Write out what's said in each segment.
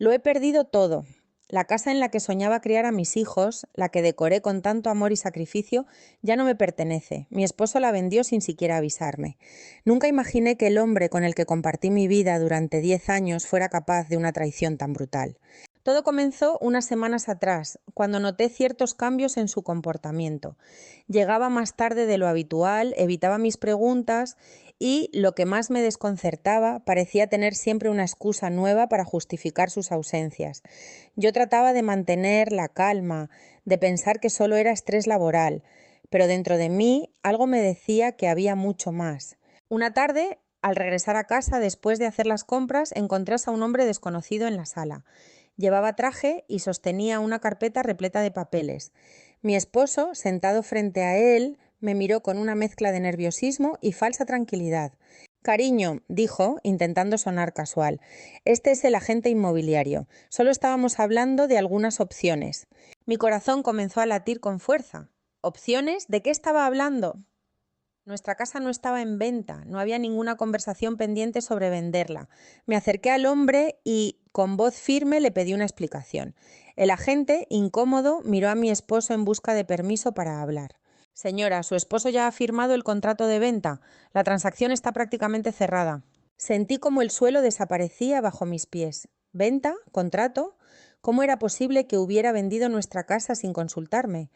Lo he perdido todo. La casa en la que soñaba criar a mis hijos, la que decoré con tanto amor y sacrificio, ya no me pertenece. Mi esposo la vendió sin siquiera avisarme. Nunca imaginé que el hombre con el que compartí mi vida durante 10 años fuera capaz de una traición tan brutal. Todo comenzó unas semanas atrás, cuando noté ciertos cambios en su comportamiento. Llegaba más tarde de lo habitual, evitaba mis preguntas y, lo que más me desconcertaba, parecía tener siempre una excusa nueva para justificar sus ausencias. Yo trataba de mantener la calma, de pensar que solo era estrés laboral, pero dentro de mí algo me decía que había mucho más. Una tarde, al regresar a casa después de hacer las compras, encontré a un hombre desconocido en la sala. Llevaba traje y sostenía una carpeta repleta de papeles. Mi esposo, sentado frente a él, me miró con una mezcla de nerviosismo y falsa tranquilidad. Cariño, dijo, intentando sonar casual, este es el agente inmobiliario. Solo estábamos hablando de algunas opciones. Mi corazón comenzó a latir con fuerza. ¿Opciones? ¿De qué estaba hablando? Nuestra casa no estaba en venta, no había ninguna conversación pendiente sobre venderla. Me acerqué al hombre y, con voz firme, le pedí una explicación. El agente, incómodo, miró a mi esposo en busca de permiso para hablar. Señora, su esposo ya ha firmado el contrato de venta. La transacción está prácticamente cerrada. Sentí como el suelo desaparecía bajo mis pies. ¿Venta? ¿Contrato? ¿Cómo era posible que hubiera vendido nuestra casa sin consultarme?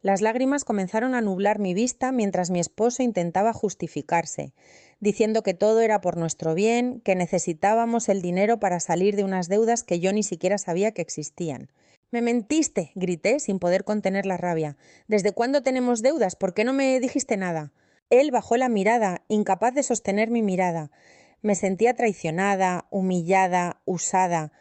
Las lágrimas comenzaron a nublar mi vista mientras mi esposo intentaba justificarse, diciendo que todo era por nuestro bien, que necesitábamos el dinero para salir de unas deudas que yo ni siquiera sabía que existían. «¡Me mentiste!», grité sin poder contener la rabia. «¿Desde cuándo tenemos deudas? ¿Por qué no me dijiste nada?». Él bajó la mirada, incapaz de sostener mi mirada. Me sentía traicionada, humillada, usada.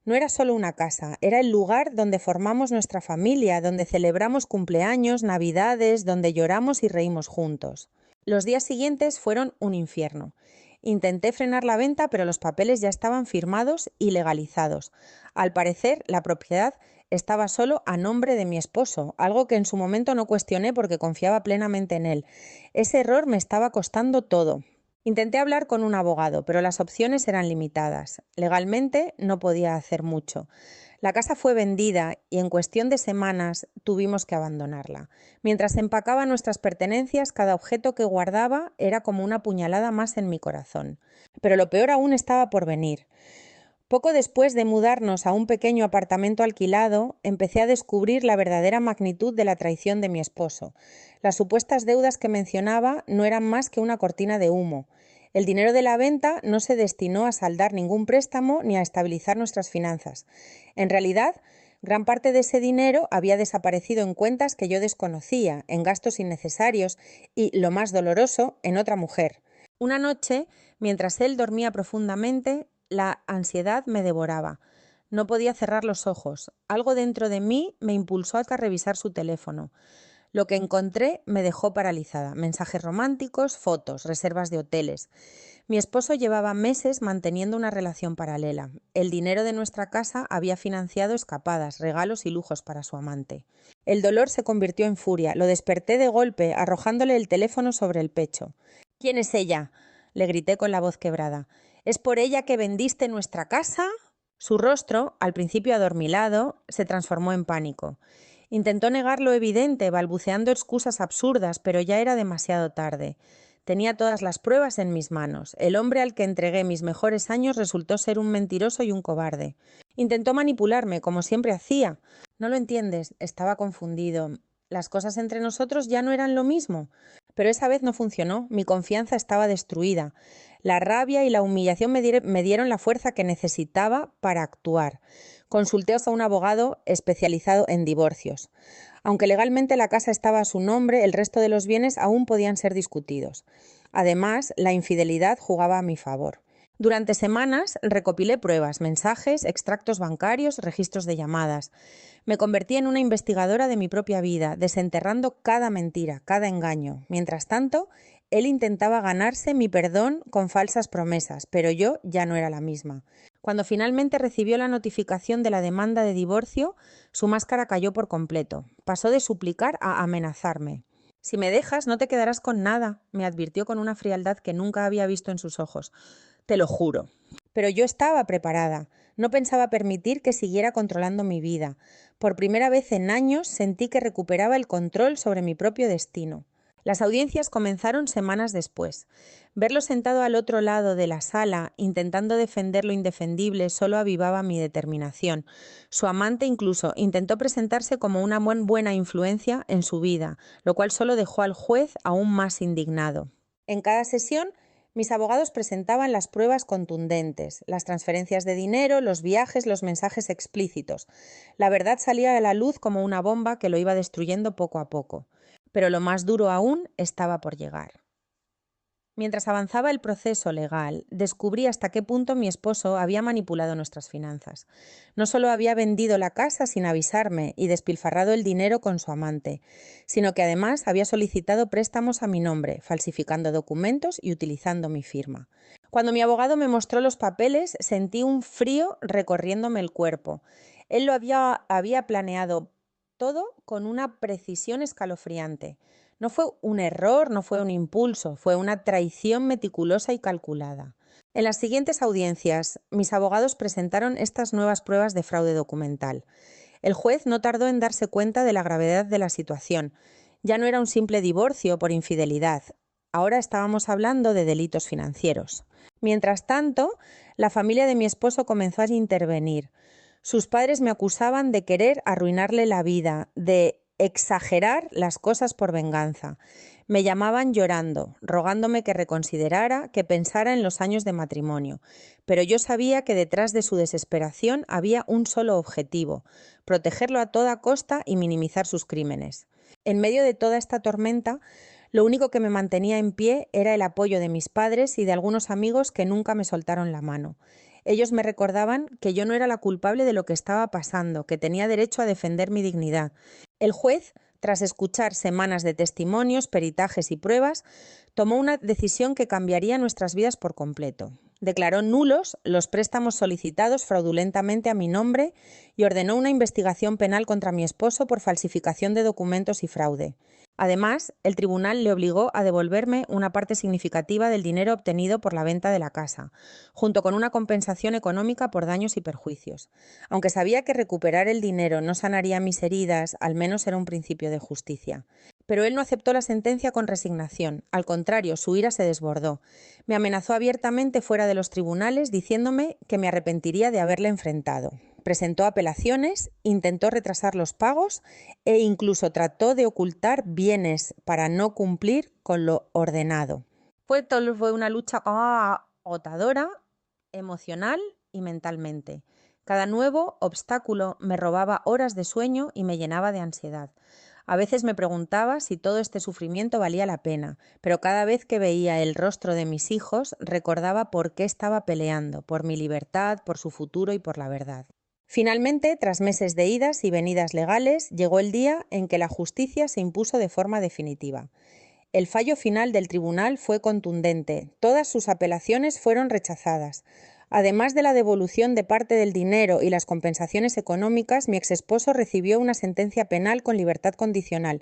No era solo una casa, era el lugar donde formamos nuestra familia, donde celebramos cumpleaños, navidades, donde lloramos y reímos juntos. Los días siguientes fueron un infierno. Intenté frenar la venta, pero los papeles ya estaban firmados y legalizados. Al parecer, la propiedad estaba solo a nombre de mi esposo, algo que en su momento no cuestioné porque confiaba plenamente en él. Ese error me estaba costando todo. Intenté hablar con un abogado, pero las opciones eran limitadas. Legalmente no podía hacer mucho. La casa fue vendida y en cuestión de semanas tuvimos que abandonarla. Mientras empacaba nuestras pertenencias, cada objeto que guardaba era como una puñalada más en mi corazón. Pero lo peor aún estaba por venir. Poco después de mudarnos a un pequeño apartamento alquilado, empecé a descubrir la verdadera magnitud de la traición de mi esposo. Las supuestas deudas que mencionaba no eran más que una cortina de humo. El dinero de la venta no se destinó a saldar ningún préstamo ni a estabilizar nuestras finanzas. En realidad, gran parte de ese dinero había desaparecido en cuentas que yo desconocía, en gastos innecesarios y, lo más doloroso, en otra mujer. Una noche, mientras él dormía profundamente, la ansiedad me devoraba. No podía cerrar los ojos. Algo dentro de mí me impulsó a revisar su teléfono. Lo que encontré me dejó paralizada. Mensajes románticos, fotos, reservas de hoteles. Mi esposo llevaba meses manteniendo una relación paralela. El dinero de nuestra casa había financiado escapadas, regalos y lujos para su amante. El dolor se convirtió en furia. Lo desperté de golpe, arrojándole el teléfono sobre el pecho. «¿Quién es ella?», le grité con la voz quebrada. «¿Es por ella que vendiste nuestra casa?». Su rostro, al principio adormilado, se transformó en pánico. Intentó negar lo evidente, balbuceando excusas absurdas, pero ya era demasiado tarde. Tenía todas las pruebas en mis manos. El hombre al que entregué mis mejores años resultó ser un mentiroso y un cobarde. Intentó manipularme, como siempre hacía. «No lo entiendes», estaba confundido. Las cosas entre nosotros ya no eran lo mismo. Pero esa vez no funcionó. Mi confianza estaba destruida. La rabia y la humillación me dieron la fuerza que necesitaba para actuar. Consulté a un abogado especializado en divorcios. Aunque legalmente la casa estaba a su nombre, el resto de los bienes aún podían ser discutidos. Además, la infidelidad jugaba a mi favor. Durante semanas recopilé pruebas, mensajes, extractos bancarios, registros de llamadas. Me convertí en una investigadora de mi propia vida, desenterrando cada mentira, cada engaño. Mientras tanto, él intentaba ganarse mi perdón con falsas promesas, pero yo ya no era la misma. Cuando finalmente recibió la notificación de la demanda de divorcio, su máscara cayó por completo. Pasó de suplicar a amenazarme. «Si me dejas, no te quedarás con nada», me advirtió con una frialdad que nunca había visto en sus ojos. «Te lo juro». Pero yo estaba preparada. No pensaba permitir que siguiera controlando mi vida. Por primera vez en años sentí que recuperaba el control sobre mi propio destino. Las audiencias comenzaron semanas después. Verlo sentado al otro lado de la sala, intentando defender lo indefendible, solo avivaba mi determinación. Su amante incluso intentó presentarse como una buena influencia en su vida, lo cual solo dejó al juez aún más indignado. En cada sesión, mis abogados presentaban las pruebas contundentes, las transferencias de dinero, los viajes, los mensajes explícitos. La verdad salía a la luz como una bomba que lo iba destruyendo poco a poco. Pero lo más duro aún estaba por llegar. Mientras avanzaba el proceso legal, descubrí hasta qué punto mi esposo había manipulado nuestras finanzas. No solo había vendido la casa sin avisarme y despilfarrado el dinero con su amante, sino que además había solicitado préstamos a mi nombre, falsificando documentos y utilizando mi firma. Cuando mi abogado me mostró los papeles, sentí un frío recorriéndome el cuerpo. Él lo había planeado todo con una precisión escalofriante. No fue un error, no fue un impulso, fue una traición meticulosa y calculada. En las siguientes audiencias, mis abogados presentaron estas nuevas pruebas de fraude documental. El juez no tardó en darse cuenta de la gravedad de la situación. Ya no era un simple divorcio por infidelidad. Ahora estábamos hablando de delitos financieros. Mientras tanto, la familia de mi esposo comenzó a intervenir. Sus padres me acusaban de querer arruinarle la vida, de exagerar las cosas por venganza. Me llamaban llorando, rogándome que reconsiderara, que pensara en los años de matrimonio. Pero yo sabía que detrás de su desesperación había un solo objetivo: protegerlo a toda costa y minimizar sus crímenes. En medio de toda esta tormenta, lo único que me mantenía en pie era el apoyo de mis padres y de algunos amigos que nunca me soltaron la mano. Ellos me recordaban que yo no era la culpable de lo que estaba pasando, que tenía derecho a defender mi dignidad. El juez, tras escuchar semanas de testimonios, peritajes y pruebas, tomó una decisión que cambiaría nuestras vidas por completo. Declaró nulos los préstamos solicitados fraudulentamente a mi nombre y ordenó una investigación penal contra mi esposo por falsificación de documentos y fraude. Además, el tribunal le obligó a devolverme una parte significativa del dinero obtenido por la venta de la casa, junto con una compensación económica por daños y perjuicios. Aunque sabía que recuperar el dinero no sanaría mis heridas, al menos era un principio de justicia. Pero él no aceptó la sentencia con resignación. Al contrario, su ira se desbordó. Me amenazó abiertamente fuera de los tribunales, diciéndome que me arrepentiría de haberle enfrentado. Presentó apelaciones, intentó retrasar los pagos e incluso trató de ocultar bienes para no cumplir con lo ordenado. Fue una lucha agotadora, emocional y mentalmente. Cada nuevo obstáculo me robaba horas de sueño y me llenaba de ansiedad. A veces me preguntaba si todo este sufrimiento valía la pena, pero cada vez que veía el rostro de mis hijos recordaba por qué estaba peleando, por mi libertad, por su futuro y por la verdad. Finalmente, tras meses de idas y venidas legales, llegó el día en que la justicia se impuso de forma definitiva. El fallo final del tribunal fue contundente. Todas sus apelaciones fueron rechazadas. Además de la devolución de parte del dinero y las compensaciones económicas, mi exesposo recibió una sentencia penal con libertad condicional,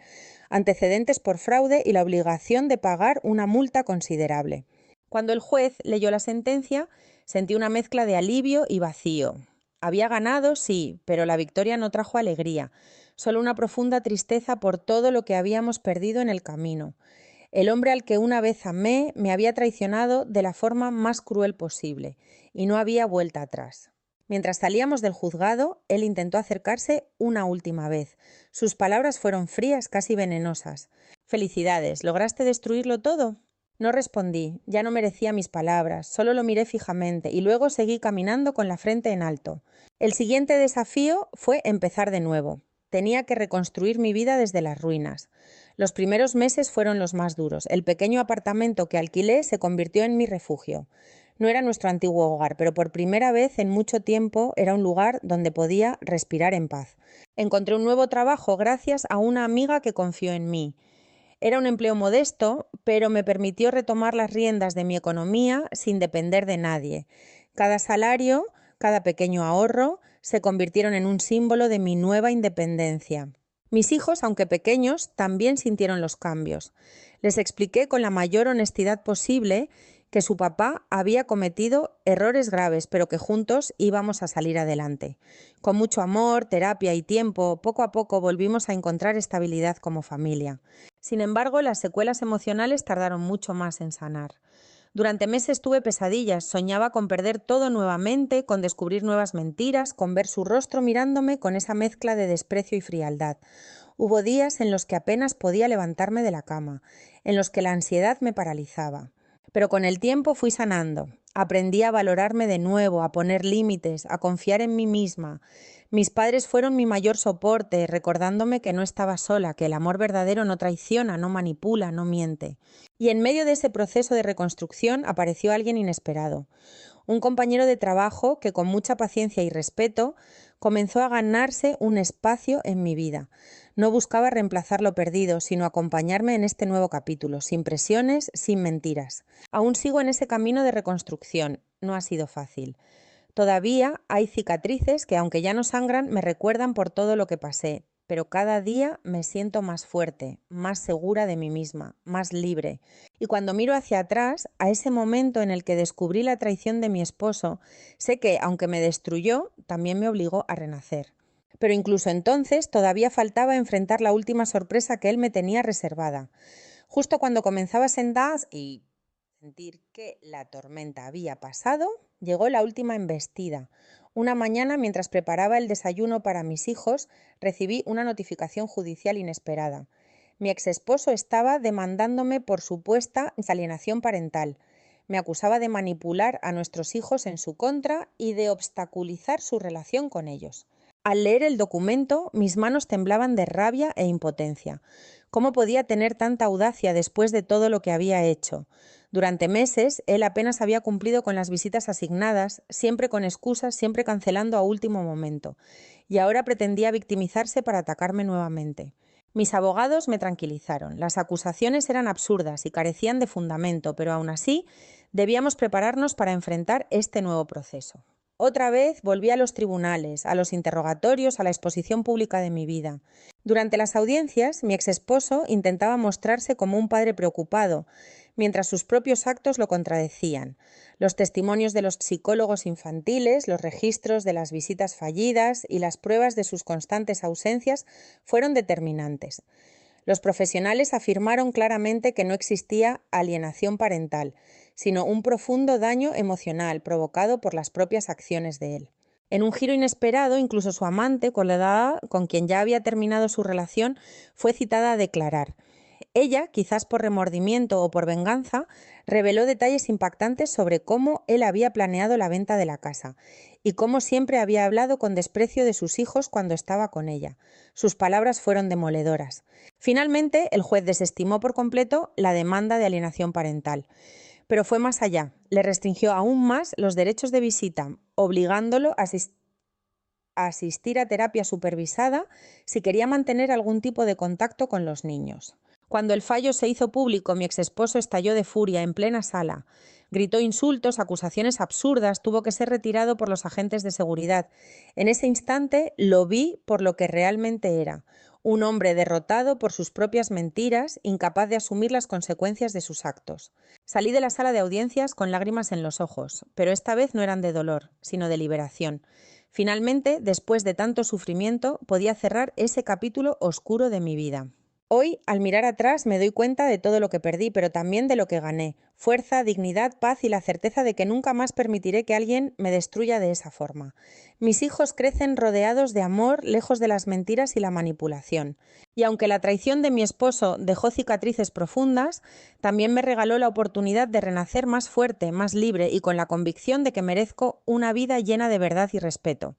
antecedentes por fraude y la obligación de pagar una multa considerable. Cuando el juez leyó la sentencia, sentí una mezcla de alivio y vacío. Había ganado, sí, pero la victoria no trajo alegría, solo una profunda tristeza por todo lo que habíamos perdido en el camino. El hombre al que una vez amé me había traicionado de la forma más cruel posible, y no había vuelta atrás. Mientras salíamos del juzgado, él intentó acercarse una última vez. Sus palabras fueron frías, casi venenosas. «Felicidades, ¿lograste destruirlo todo?» No respondí, ya no merecía mis palabras, solo lo miré fijamente y luego seguí caminando con la frente en alto. El siguiente desafío fue empezar de nuevo. Tenía que reconstruir mi vida desde las ruinas. Los primeros meses fueron los más duros. El pequeño apartamento que alquilé se convirtió en mi refugio. No era nuestro antiguo hogar, pero por primera vez en mucho tiempo era un lugar donde podía respirar en paz. Encontré un nuevo trabajo gracias a una amiga que confió en mí. Era un empleo modesto, pero me permitió retomar las riendas de mi economía sin depender de nadie. Cada salario, cada pequeño ahorro, se convirtieron en un símbolo de mi nueva independencia. Mis hijos, aunque pequeños, también sintieron los cambios. Les expliqué con la mayor honestidad posible que su papá había cometido errores graves, pero que juntos íbamos a salir adelante. Con mucho amor, terapia y tiempo, poco a poco volvimos a encontrar estabilidad como familia. Sin embargo, las secuelas emocionales tardaron mucho más en sanar. Durante meses tuve pesadillas, soñaba con perder todo nuevamente, con descubrir nuevas mentiras, con ver su rostro mirándome con esa mezcla de desprecio y frialdad. Hubo días en los que apenas podía levantarme de la cama, en los que la ansiedad me paralizaba. Pero con el tiempo fui sanando. Aprendí a valorarme de nuevo, a poner límites, a confiar en mí misma. Mis padres fueron mi mayor soporte, recordándome que no estaba sola, que el amor verdadero no traiciona, no manipula, no miente. Y en medio de ese proceso de reconstrucción apareció alguien inesperado. Un compañero de trabajo que con mucha paciencia y respeto comenzó a ganarse un espacio en mi vida. No buscaba reemplazar lo perdido, sino acompañarme en este nuevo capítulo, sin presiones, sin mentiras. Aún sigo en ese camino de reconstrucción. No ha sido fácil. Todavía hay cicatrices que, aunque ya no sangran, me recuerdan por todo lo que pasé, pero cada día me siento más fuerte, más segura de mí misma, más libre. Y cuando miro hacia atrás, a ese momento en el que descubrí la traición de mi esposo, sé que, aunque me destruyó, también me obligó a renacer. Pero incluso entonces todavía faltaba enfrentar la última sorpresa que él me tenía reservada. Justo cuando comenzaba a sentir que la tormenta había pasado, llegó la última embestida. Una mañana, mientras preparaba el desayuno para mis hijos, recibí una notificación judicial inesperada. Mi exesposo estaba demandándome por supuesta alienación parental. Me acusaba de manipular a nuestros hijos en su contra y de obstaculizar su relación con ellos. Al leer el documento, mis manos temblaban de rabia e impotencia. ¿Cómo podía tener tanta audacia después de todo lo que había hecho? Durante meses, él apenas había cumplido con las visitas asignadas, siempre con excusas, siempre cancelando a último momento. Y ahora pretendía victimizarse para atacarme nuevamente. Mis abogados me tranquilizaron. Las acusaciones eran absurdas y carecían de fundamento, pero aún así debíamos prepararnos para enfrentar este nuevo proceso. Otra vez volví a los tribunales, a los interrogatorios, a la exposición pública de mi vida. Durante las audiencias, mi exesposo intentaba mostrarse como un padre preocupado, mientras sus propios actos lo contradecían. Los testimonios de los psicólogos infantiles, los registros de las visitas fallidas y las pruebas de sus constantes ausencias fueron determinantes. Los profesionales afirmaron claramente que no existía alienación parental, sino un profundo daño emocional provocado por las propias acciones de él. En un giro inesperado, incluso su amante, con quien ya había terminado su relación, fue citada a declarar. Ella, quizás por remordimiento o por venganza, reveló detalles impactantes sobre cómo él había planeado la venta de la casa y cómo siempre había hablado con desprecio de sus hijos cuando estaba con ella. Sus palabras fueron demoledoras. Finalmente, el juez desestimó por completo la demanda de alienación parental. Pero fue más allá. Le restringió aún más los derechos de visita, obligándolo a asistir a terapia supervisada si quería mantener algún tipo de contacto con los niños. Cuando el fallo se hizo público, mi exesposo estalló de furia en plena sala. Gritó insultos, acusaciones absurdas, tuvo que ser retirado por los agentes de seguridad. En ese instante lo vi por lo que realmente era. Un hombre derrotado por sus propias mentiras, incapaz de asumir las consecuencias de sus actos. Salí de la sala de audiencias con lágrimas en los ojos, pero esta vez no eran de dolor, sino de liberación. Finalmente, después de tanto sufrimiento, podía cerrar ese capítulo oscuro de mi vida. Hoy, al mirar atrás, me doy cuenta de todo lo que perdí, pero también de lo que gané. Fuerza, dignidad, paz y la certeza de que nunca más permitiré que alguien me destruya de esa forma. Mis hijos crecen rodeados de amor, lejos de las mentiras y la manipulación. Y aunque la traición de mi esposo dejó cicatrices profundas, también me regaló la oportunidad de renacer más fuerte, más libre y con la convicción de que merezco una vida llena de verdad y respeto.